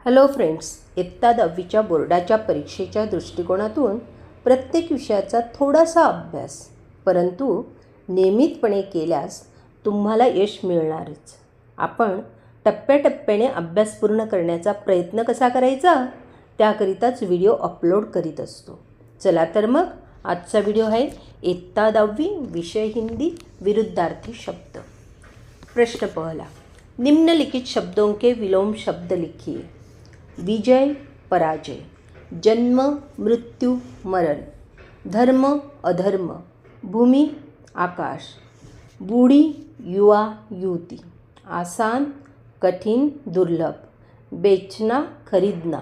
Hello friends, इयत्ता 10वीच्या बोर्डाच्या परीक्षेच्या दृष्टिकोनातून प्रत्येक विषयाचा थोडासा अभ्यास, परंतु नियमितपणे केल्यास तुम्हाला यश मिळणारच. आपण टप्प्याटप्प्याने अभ्यास पूर्ण करण्याचा प्रयत्न कसा करायचा, त्याकरिताच व्हिडिओ अपलोड करीत असतो. चला तर मग आजचा व्हिडिओ आहे इयत्ता 10वी विषय हिंदी विरुद्धार्थी शब्द. प्रश्न पहला, निम्नलिखित शब्दों के विलोम शब्द लिखिए. विजय पराजय, जन्म मृत्यु मरण, धर्म अधर्म, भूमि आकाश, बूढ़ी युवा युवती, आसान कठिन दुर्लभ, बेचना खरीदना,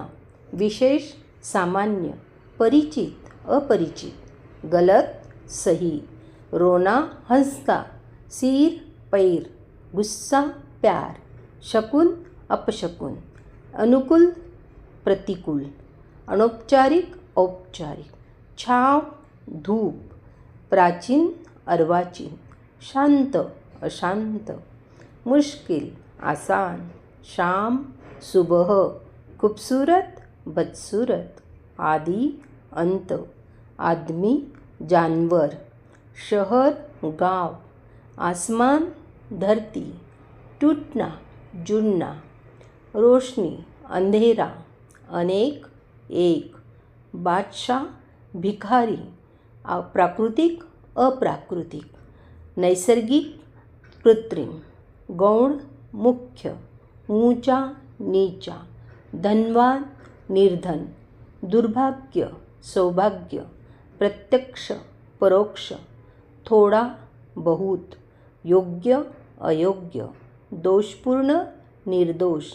विशेष सामान्य, परिचित अपरिचित, गलत सही, रोना हंसता, सिर पैर, गुस्सा प्यार, शकुन अपशकुन, अनुकूल प्रतिकूल, अनौपचारिक औपचारिक, छाव धूप, प्राचीन अर्वाचीन, शांत अशांत, मुश्किल आसान, शाम सुबह, खूबसूरत बदसूरत, आदि अंत, आदमी जानवर, शहर गांव, आसमान धरती, टूटना जुड़ना, रोशनी अंधेरा, अनेक एक, बादशाह भिखारी, प्राकृतिक अप्राकृतिक, नैसर्गिक कृत्रिम, गौण मुख्य, ऊंचा नीचा, धनवान निर्धन, दुर्भाग्य सौभाग्य, प्रत्यक्ष परोक्ष, थोड़ा बहुत, योग्य अयोग्य, दोषपूर्ण निर्दोष,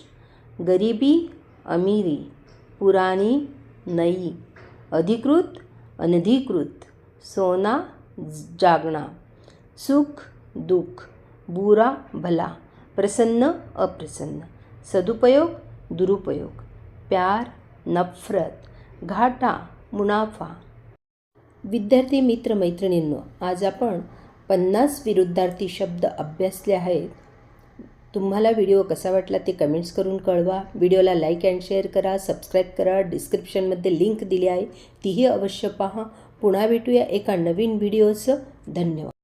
गरीबी अमीरी, पुरानी नई, अधिकृत अनधिकृत, सोना जागना, सुख दुख, बुरा भला, प्रसन्न अप्रसन्न, सदुपयोग दुरुपयोग, प्यार नफरत, घाटा मुनाफा. विद्यार्थी मित्र मैत्रिणींनो, आज आपण 50 विरुद्धार्थी शब्द अभ्यासले आहेत. तुम्हाला व्हिडिओ कसा वाटला ते कमेंट्स करून कळवा. व्हिडिओला लाईक अँड शेअर करा, सबस्क्राईब करा. डिस्क्रिप्शनमध्ये लिंक दिली आहे, तीही अवश्य पहा. पुन्हा भेटूया एका नवीन व्हिडिओसह. धन्यवाद.